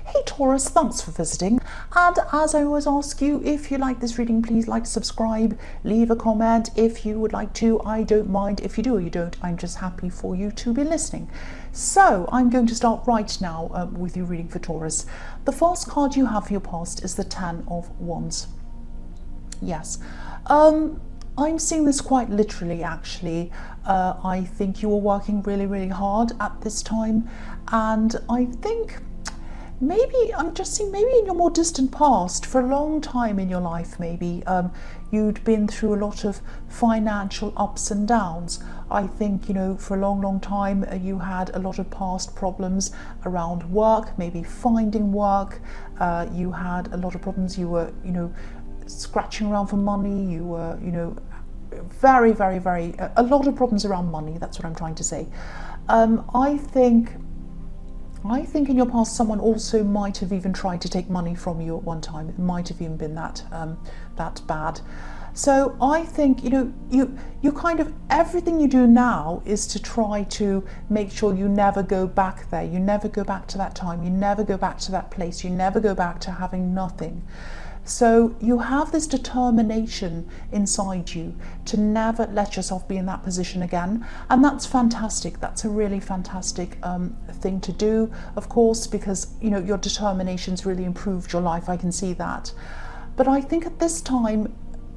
Hey Taurus, thanks for visiting. And as I always ask you, if you like this reading, please like, subscribe, leave a comment if you would like to. I don't mind if you do or you don't. I'm just happy for you to be listening. So I'm going to start right now with your reading for Taurus. The first card you have for your past is the Ten of Wands. Yes. I'm seeing this quite literally, actually. I think you were working really hard at this time, and I think maybe I'm just seeing maybe in your more distant past, for a long time in your life, maybe you'd been through a lot of financial ups and downs. I think, you know, for a long time you had a lot of past problems around work, maybe finding work. You had a lot of problems. You were, you know, scratching around for money. You were, you know, very a lot of problems around money. That's what I'm trying to say. I think in your past someone also might have even tried to take money from you at one time. It might have even been that bad. So I think, you know, you kind of, everything you do now is to try to make sure you never go back there. You never go back to that time. You never go back to that place. You never go back to having nothing. So you have this determination inside you to never let yourself be in that position again. And that's fantastic. That's a really fantastic thing to do, of course, because, you know, your determination's really improved your life. I can see that. But I think at this time,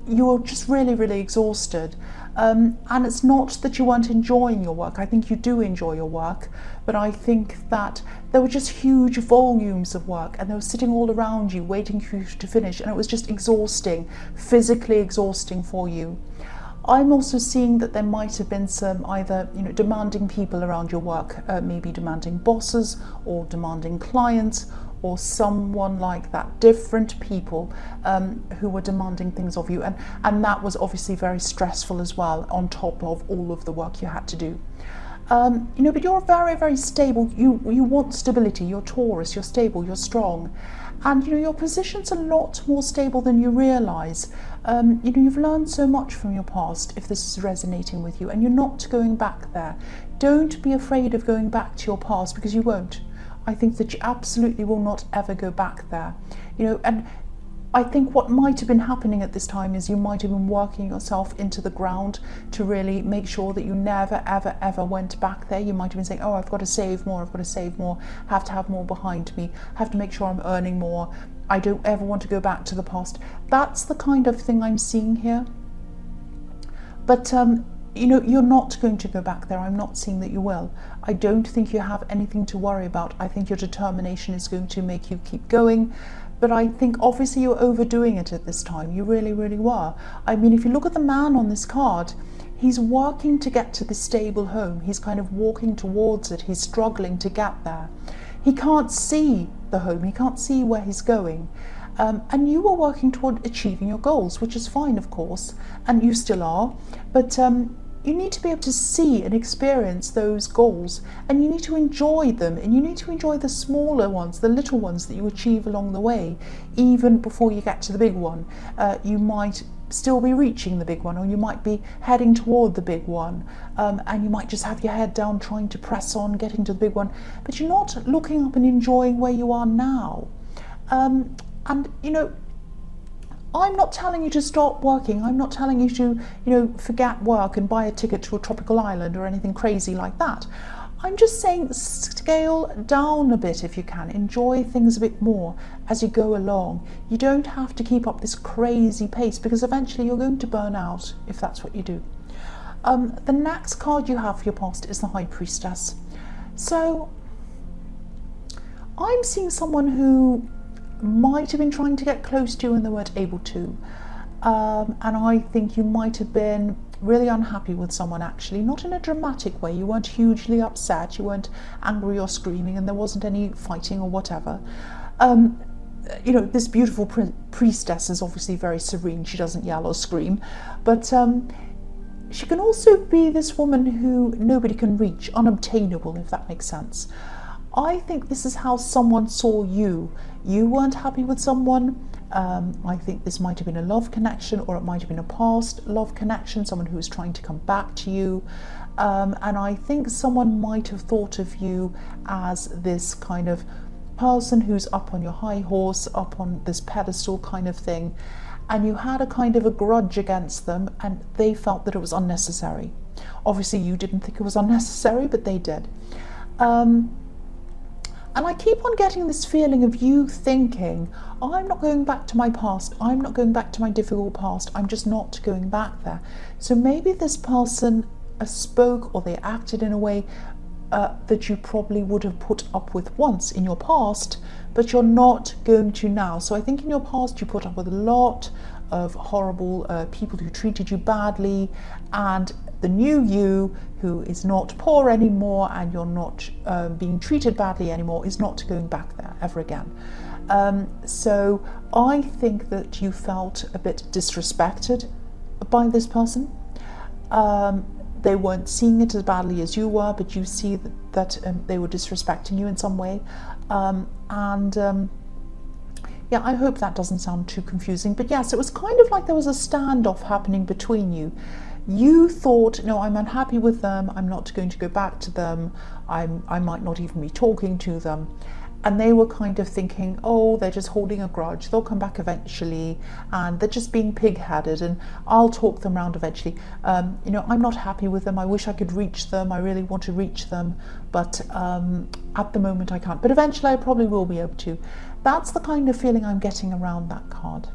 you're just really exhausted. And it's not that you weren't enjoying your work. I think you do enjoy your work, but I think that there were just huge volumes of work and they were sitting all around you waiting for you to finish, and it was just exhausting, physically exhausting for you. I'm also seeing that there might have been some either, you know, demanding people around your work, maybe demanding bosses or demanding clients, or someone like that, different people who were demanding things of you, and that was obviously very stressful as well, on top of all of the work you had to do. You know, but you're very stable. You want stability. You're Taurus. You're stable. You're strong, and you know your position's a lot more stable than you realise. You know, you've learned so much from your past. If this is resonating with you, and you're not going back there, don't be afraid of going back to your past, because you won't. I think that you absolutely will not ever go back there. You know, and I think what might have been happening at this time is you might have been working yourself into the ground to really make sure that you never ever went back there. You might have been saying, oh, I've got to save more, have to have more behind me, have to make sure I'm earning more. I don't ever want to go back to the past. That's the kind of thing I'm seeing here. But you know, you're not going to go back there. I'm not seeing that you will. I don't think you have anything to worry about. I think your determination is going to make you keep going. But I think obviously you're overdoing it at this time. You really were. I mean, if you look at the man on this card, he's working to get to the stable home. He's kind of walking towards it. He's struggling to get there. He can't see the home. He can't see where he's going. And you are working toward achieving your goals, which is fine, of course, and you still are. But you need to be able to see and experience those goals, and you need to enjoy them, and you need to enjoy the smaller ones, the little ones that you achieve along the way, even before you get to the big one. You might still be reaching the big one, or you might be heading toward the big one, and you might just have your head down trying to press on, getting to the big one, but you're not looking up and enjoying where you are now. And you know, I'm not telling you to stop working. I'm not telling you to, you know, forget work and buy a ticket to a tropical island or anything crazy like that. I'm just saying scale down a bit if you can. Enjoy things a bit more as you go along. You don't have to keep up this crazy pace, because eventually you're going to burn out if that's what you do. The next card you have for your past is the High Priestess. So I'm seeing someone who might have been trying to get close to you and they weren't able to. And I think you might have been really unhappy with someone, actually, not in a dramatic way. You weren't hugely upset, you weren't angry or screaming, and there wasn't any fighting or whatever. You know, this beautiful priestess is obviously very serene. She doesn't yell or scream, but she can also be this woman who nobody can reach, unobtainable, if that makes sense. I think this is how someone saw you. You weren't happy with someone. I think this might have been a love connection, or it might have been a past love connection, someone who was trying to come back to you. And I think someone might have thought of you as this kind of person who's up on your high horse, up on this pedestal kind of thing, and you had a kind of a grudge against them, and they felt that it was unnecessary. Obviously you didn't think it was unnecessary, but they did. And I keep on getting this feeling of you thinking, I'm not going back to my past, I'm not going back to my difficult past, I'm just not going back there. So maybe this person spoke, or they acted in a way that you probably would have put up with once in your past, but you're not going to now. So I think in your past you put up with a lot of horrible people who treated you badly, and the new you, who is not poor anymore and you're not being treated badly anymore, is not going back there ever again. So I think that you felt a bit disrespected by this person. They weren't seeing it as badly as you were, but you see that they were disrespecting you in some way. Yeah, I hope that doesn't sound too confusing. But yes, it was kind of like there was a standoff happening between you. You thought, no, I'm unhappy with them, I'm not going to go back to them, I might not even be talking to them. And they were kind of thinking, oh, they're just holding a grudge, they'll come back eventually, and they're just being pig-headed, and I'll talk them round eventually. You know, I'm not happy with them, I wish I could reach them, I really want to reach them, but at the moment I can't. But eventually I probably will be able to. That's the kind of feeling I'm getting around that card.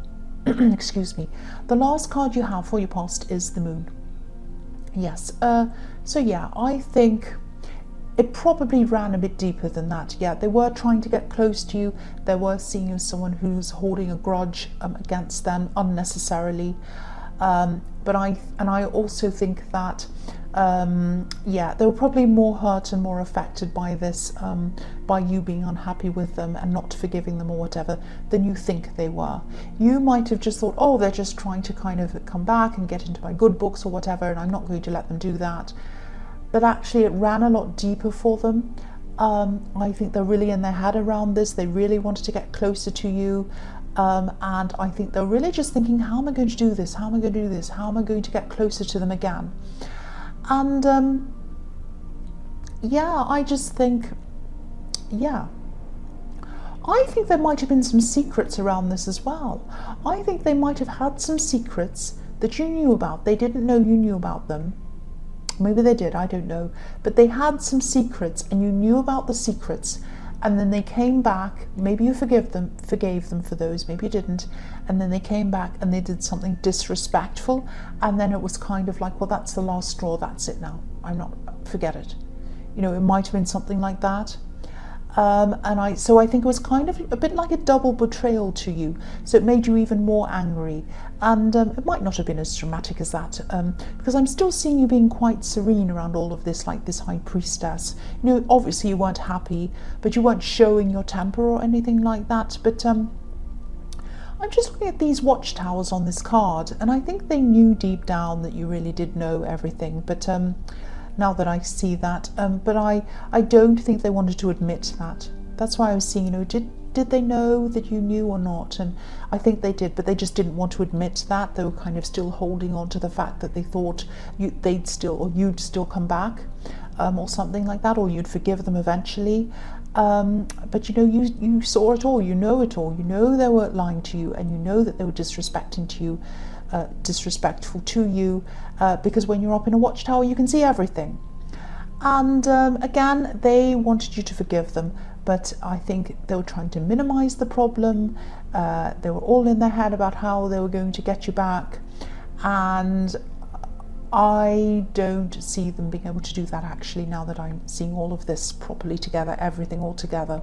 Excuse me. The last card you have for your past is the Moon. Yes. So yeah, I think it probably ran a bit deeper than that. Yeah, they were trying to get close to you. They were seeing you as someone who's holding a grudge against them unnecessarily. But I also think that yeah, they were probably more hurt and more affected by this, by you being unhappy with them and not forgiving them or whatever, than you think they were. You might have just thought, oh, they're just trying to kind of come back and get into my good books or whatever, and I'm not going to let them do that. But actually it ran a lot deeper for them. I think they're really in their head around this. They really wanted to get closer to you. And I think they're really just thinking, how am I going to do this? How am I going to do this? How am I going to get closer to them again? And yeah, I just think, yeah, I think there might have been some secrets around this as well. I think they might have had some secrets that you knew about. They didn't know you knew about them. Maybe they did, I don't know. But they had some secrets and you knew about the secrets, and then they came back. Maybe you forgave them for those, maybe you didn't. And then they came back and they did something disrespectful, and then it was kind of like, well, that's the last straw, that's it now. Forget it. You know, it might have been something like that. So I think it was kind of a bit like a double betrayal to you. So it made you even more angry. And it might not have been as dramatic as that, because I'm still seeing you being quite serene around all of this, like this High Priestess. You know, obviously you weren't happy, but you weren't showing your temper or anything like that. But I'm just looking at these watchtowers on this card, and I think they knew deep down that you really did know everything. But now that I see that, but I don't think they wanted to admit that. That's why I was seeing, you know, did they know that you knew or not? And I think they did, but they just didn't want to admit that. They were kind of still holding on to the fact that they thought you'd still come back, or something like that, or you'd forgive them eventually. But you know, you saw it all, you know it all. You know they were lying to you, and you know that they were disrespectful to you, because when you're up in a watchtower you can see everything. And again, they wanted you to forgive them, but I think they were trying to minimize the problem. They were all in their head about how they were going to get you back, and I don't see them being able to do that actually, now that I'm seeing all of this properly together, everything all together.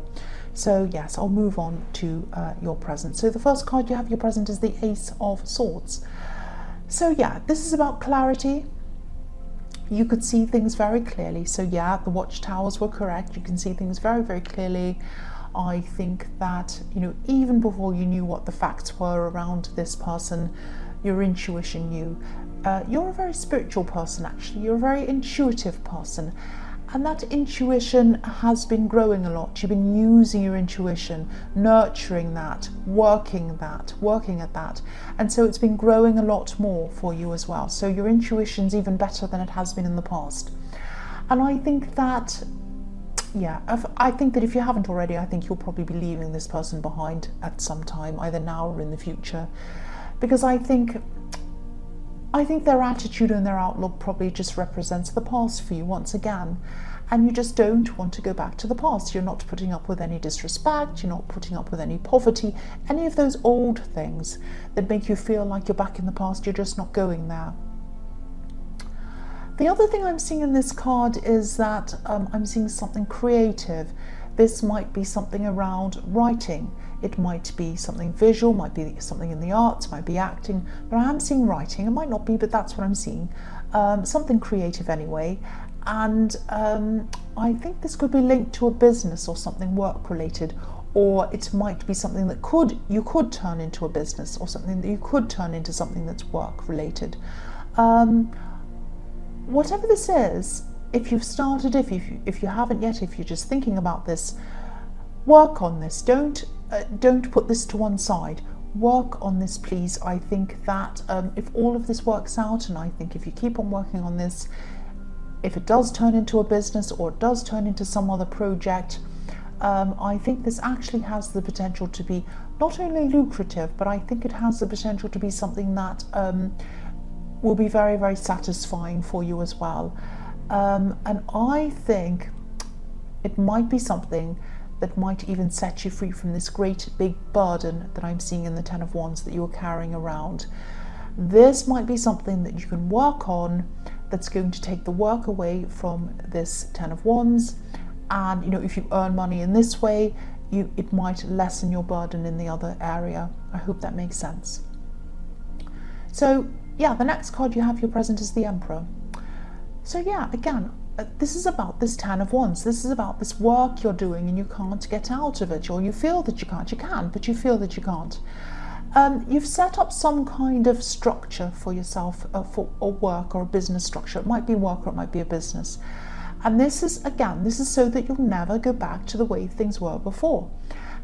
So yes, I'll move on to your present. So the first card you have your present is the Ace of Swords. So yeah, this is about clarity. You could see things very clearly. So yeah, the watchtowers were correct. You can see things very, very clearly. I think that, you know, even before you knew what the facts were around this person, your intuition knew. You're a very spiritual person, actually. You're a very intuitive person. And that intuition has been growing a lot. You've been using your intuition, nurturing that, working at that. And so it's been growing a lot more for you as well. So your intuition's even better than it has been in the past. And I think that yeah, I think that if you haven't already, I think you'll probably be leaving this person behind at some time, either now or in the future, because I think their attitude and their outlook probably just represents the past for you once again, and you just don't want to go back to the past. You're not putting up with any disrespect, you're not putting up with any poverty, any of those old things that make you feel like you're back in the past. You're just not going there. The other thing I'm seeing in this card is that I'm seeing something creative. This might be something around writing. It might be something visual, might be something in the arts, might be acting, but I am seeing writing. It might not be, but that's what I'm seeing. Something creative anyway. And I think this could be linked to a business or something work related, or it might be something that you could turn into a business, or something that you could turn into something that's work related. Whatever this is, if you've started, if you haven't yet, if you're just thinking about this, work on this. Don't put this to one side. Work on this, please. I think that if all of this works out, and I think if you keep on working on this, if it does turn into a business or it does turn into some other project, I think this actually has the potential to be not only lucrative, but I think it has the potential to be something that will be very, very satisfying for you as well. And I think it might be something that might even set you free from this great big burden that I'm seeing in the Ten of Wands that you're carrying around. This might be something that you can work on that's going to take the work away from this Ten of Wands. And, you know, if you earn money in this way, it might lessen your burden in the other area. I hope that makes sense. So, yeah, the next card you have your present is the Emperor. So yeah, again, this is about this Ten of Wands. This is about this work you're doing and you can't get out of it, or you feel that you can't. You can, but you feel that you can't. You've set up some kind of structure for yourself, for a work or a business structure. It might be work or it might be a business. And this is, again, this is so that you'll never go back to the way things were before.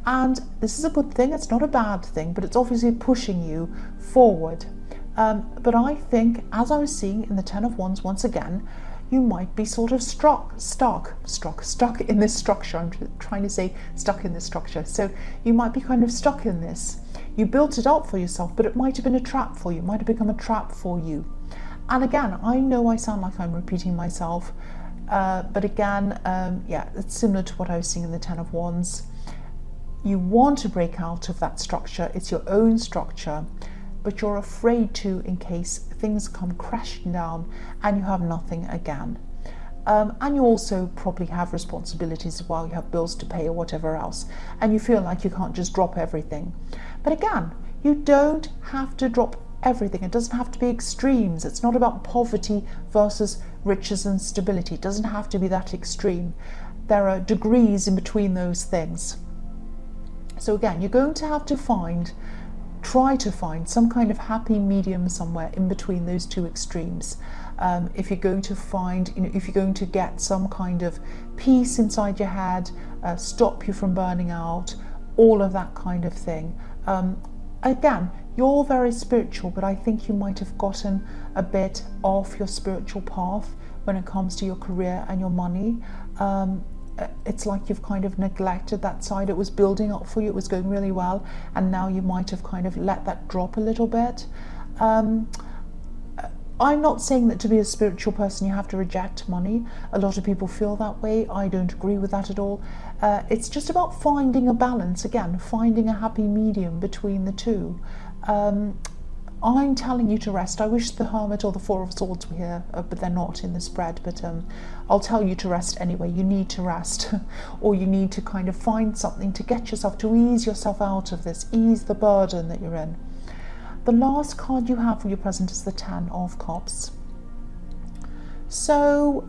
And this is a good thing. It's not a bad thing, but it's obviously pushing you forward. But I think, as I was seeing in the Ten of Wands once again, you might be sort of stuck in this structure. I'm trying to say stuck in this structure. So you might be kind of stuck in this. You built it up for yourself, but it might have been a trap for you. It might have become a trap for you. And again, I know I sound like I'm repeating myself, but again, yeah, it's similar to what I was seeing in the Ten of Wands. You want to break out of that structure. It's your own structure, but you're afraid to, in case things come crashing down and you have nothing again. And you also probably have responsibilities as well. You have bills to pay or whatever else, and you feel like you can't just drop everything. But again, you don't have to drop everything. It doesn't have to be extremes. It's not about poverty versus riches and stability. It doesn't have to be that extreme. There are degrees in between those things. So again, you're going to have to try to find some kind of happy medium somewhere in between those two extremes. If you're going to find, if you're going to get some kind of peace inside your head, stop you from burning out, all of that kind of thing. Again, you're very spiritual, but I think you might have gotten a bit off your spiritual path when it comes to your career and your money. It's like you've kind of neglected that side. It was building up for you, it was going really well, and now you might have kind of let that drop a little bit. I'm not saying that to be a spiritual person you have to reject money. A lot of people feel that way. I don't agree with that at all. It's just about finding a balance, again, finding a happy medium between the two. I'm telling you to rest. I wish the Hermit or the Four of Swords were here, but they're not in the spread. But I'll tell you to rest anyway. You need to rest, or you need to kind of find something to get yourself, to ease yourself out of this, ease the burden that you're in. The last card you have for your present is the Ten of Cups. So,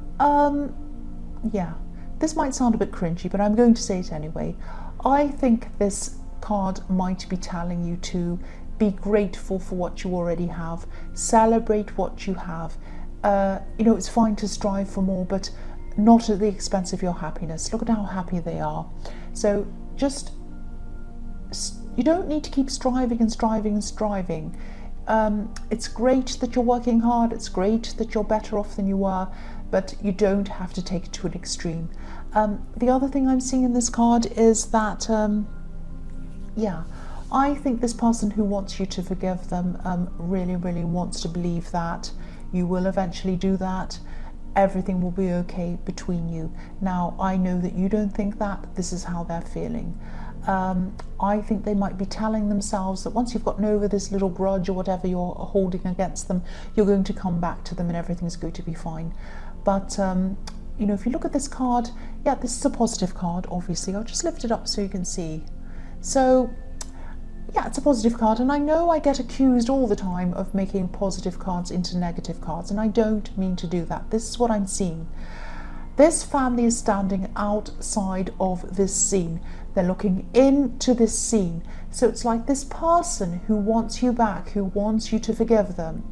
yeah, this might sound a bit cringy, but I'm going to say it anyway. I think this card might be telling you to be grateful for what you already have. Celebrate what you have. It's fine to strive for more, but not at the expense of your happiness. Look at how happy they are. So just, you don't need to keep striving and striving and striving. It's great that you're working hard. It's great that you're better off than you were, but you don't have to take it to an extreme. The other thing I'm seeing in this card is that, yeah, I think this person who wants you to forgive them really, really wants to believe that you will eventually do that. Everything will be okay between you. Now, I know that you don't think that. This is how they're feeling. I think they might be telling themselves that once you've gotten over this little grudge or whatever you're holding against them, you're going to come back to them and everything's going to be fine. But, you know, if you look at this card, yeah, this is a positive card, obviously. I'll just lift it up so you can see. So, yeah, it's a positive card, and I know I get accused all the time of making positive cards into negative cards, and I don't mean to do that. This is what I'm seeing. This family is standing outside of this scene. They're looking into this scene. So it's like this person who wants you back, who wants you to forgive them.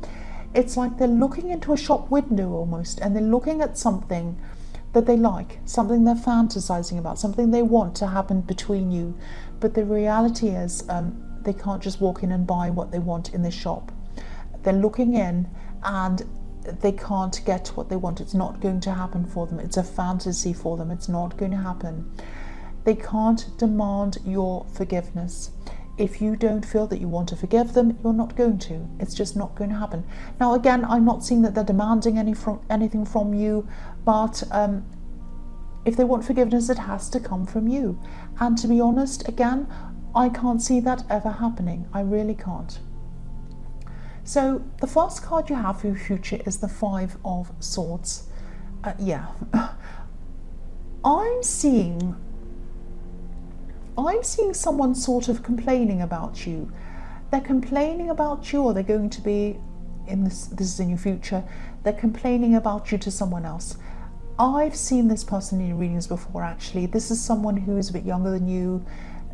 It's like they're looking into a shop window almost, and they're looking at something that they like, something they're fantasizing about, something they want to happen between you. But the reality is, they can't just walk in and buy what they want in this shop. They're looking in and they can't get what they want. It's not going to happen for them. It's a fantasy for them. It's not going to happen. They can't demand your forgiveness. If you don't feel that you want to forgive them, you're not going to. It's just not going to happen. Now, again, I'm not seeing that they're demanding anything from you, but if they want forgiveness, it has to come from you. And to be honest, again, I can't see that ever happening. I really can't. So the first card you have for your future is the Five of Swords. Yeah, I'm seeing someone sort of complaining about you. They're complaining about you, or they're going to be in this is in your future. They're complaining about you to someone else. I've seen this person in your readings before, actually. This is someone who is a bit younger than you.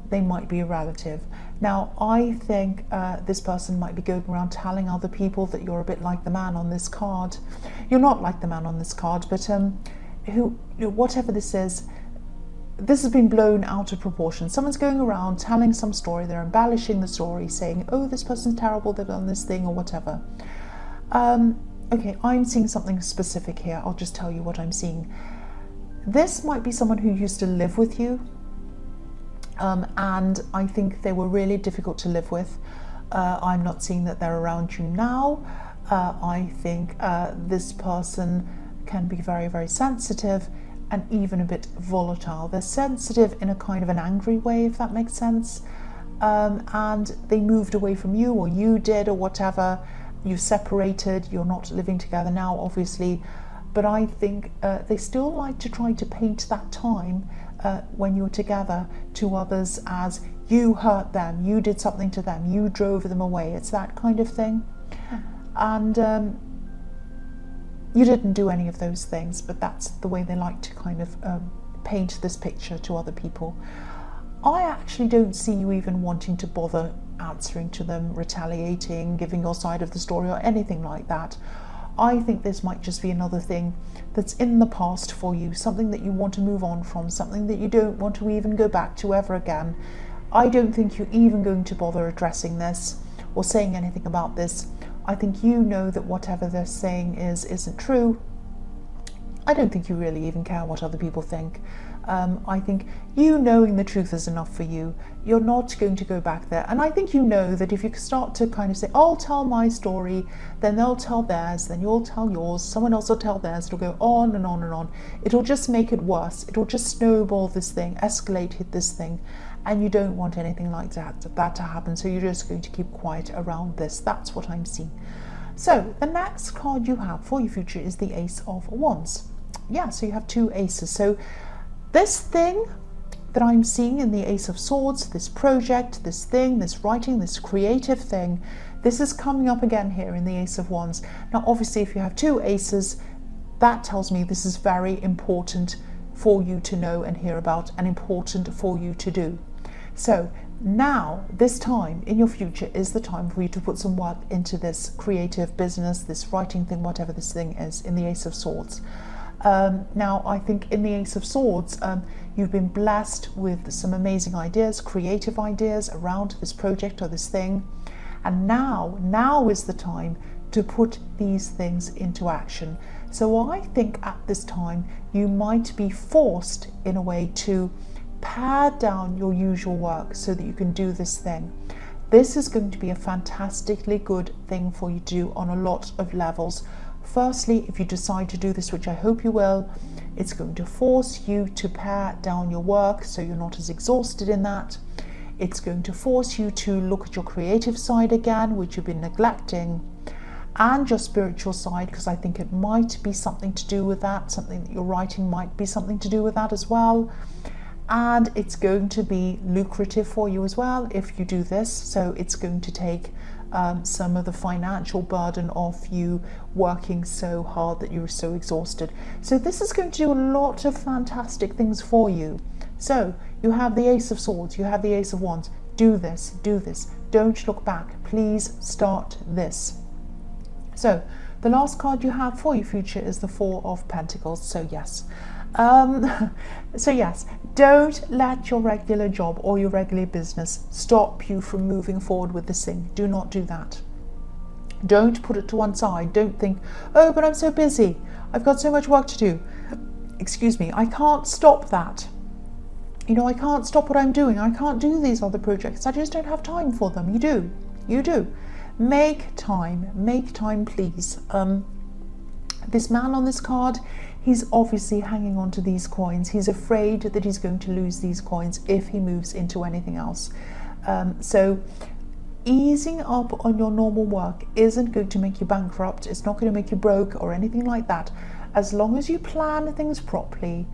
They might be a relative. Now, I think this person might be going around telling other people that you're a bit like the man on this card. You're not like the man on this card, but whatever this is, this has been blown out of proportion. Someone's going around telling some story. They're embellishing the story, saying, oh, this person's terrible, they've done this thing or whatever. Okay, I'm seeing something specific here. I'll just tell you what I'm seeing. This might be someone who used to live with you. And I think they were really difficult to live with. I'm not seeing that they're around you now. I think this person can be very, very sensitive and even a bit volatile. They're sensitive in a kind of an angry way, if that makes sense. And they moved away from you, or you did, or whatever. You separated, you're not living together now, obviously. But I think they still like to try to paint that time when you're together to others as you hurt them, you did something to them, you drove them away. It's that kind of thing. And you didn't do any of those things, but that's the way they like to kind of paint this picture to other people. I actually don't see you even wanting to bother answering to them, retaliating, giving your side of the story or anything like that. I think this might just be another thing that's in the past for you, something that you want to move on from, something that you don't want to even go back to ever again. I don't think you're even going to bother addressing this or saying anything about this. I think you know that whatever they're saying isn't true. I don't think you really even care what other people think. I think you knowing the truth is enough for you. You're not going to go back there. And I think you know that if you start to kind of say, I'll tell my story, then they'll tell theirs, then you'll tell yours, someone else will tell theirs, it'll go on and on and on. It'll just make it worse. It'll just snowball this thing, escalate this thing. And you don't want anything like that to happen. So you're just going to keep quiet around this. That's what I'm seeing. So the next card you have for your future is the Ace of Wands. Yeah, so you have two aces. So this thing that I'm seeing in the Ace of Swords, this project, this thing, this writing, this creative thing, this is coming up again here in the Ace of Wands. Now, obviously, if you have two aces, that tells me this is very important for you to know and hear about, and important for you to do. So now, this time in your future is the time for you to put some work into this creative business, this writing thing, whatever this thing is in the Ace of Swords. Now, I think in the Ace of Swords, you've been blessed with some amazing ideas, creative ideas around this project or this thing. And now is the time to put these things into action. So I think at this time you might be forced in a way to pare down your usual work so that you can do this thing. This is going to be a fantastically good thing for you to do on a lot of levels. Firstly, if you decide to do this, which I hope you will, it's going to force you to pare down your work so you're not as exhausted in that. It's going to force you to look at your creative side again, which you've been neglecting, and your spiritual side, because I think it might be something to do with that. Something that you're writing might be something to do with that as well. And it's going to be lucrative for you as well if you do this. So it's going to take some of the financial burden off you working so hard that you're so exhausted. So this is going to do a lot of fantastic things for you. So you have the Ace of Swords, you have the Ace of Wands. Do this, do this. Don't look back. Please start this. So the last card you have for your future is the Four of Pentacles. So yes. Yes, don't let your regular job or your regular business stop you from moving forward with this thing. Do not do that. Don't put it to one side. Don't think, oh, but I'm so busy. I've got so much work to do. Excuse me, I can't stop that. You know, I can't stop what I'm doing. I can't do these other projects. I just don't have time for them. You do. You do. Make time, please. This man on this card, he's obviously hanging on to these coins. He's afraid that he's going to lose these coins if he moves into anything else. So easing up on your normal work isn't going to make you bankrupt. It's not going to make you broke or anything like that. As long as you plan things properly,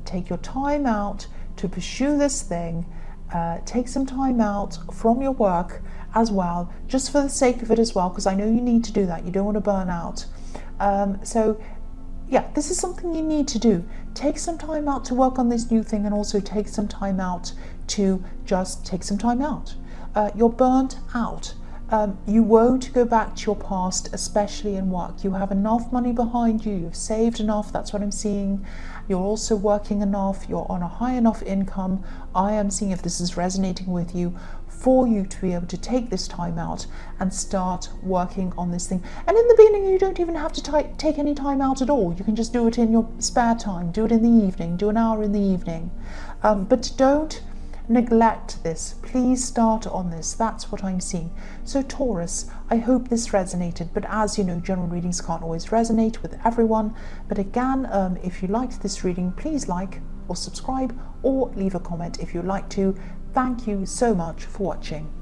take your time out to pursue this thing, take some time out from your work as well, just for the sake of it as well, because I know you need to do that. You don't want to burn out. So yeah, this is something you need to do. Take some time out to work on this new thing, and also take some time out to just take some time out. You're burnt out. You won't go back to your past, especially in work. You have enough money behind you. You've saved enough. That's what I'm seeing. You're also working enough. You're on a high enough income. I am seeing, if this is resonating with you, for you to be able to take this time out and start working on this thing. And in the beginning, you don't even have to take any time out at all. You can just do it in your spare time. Do it in the evening. Do an hour in the evening. But don't neglect this. Please start on this. That's what I'm seeing. So Taurus, I hope this resonated, but as you know, general readings can't always resonate with everyone. But again, if you liked this reading, please like or subscribe or leave a comment if you'd like to. Thank you so much for watching.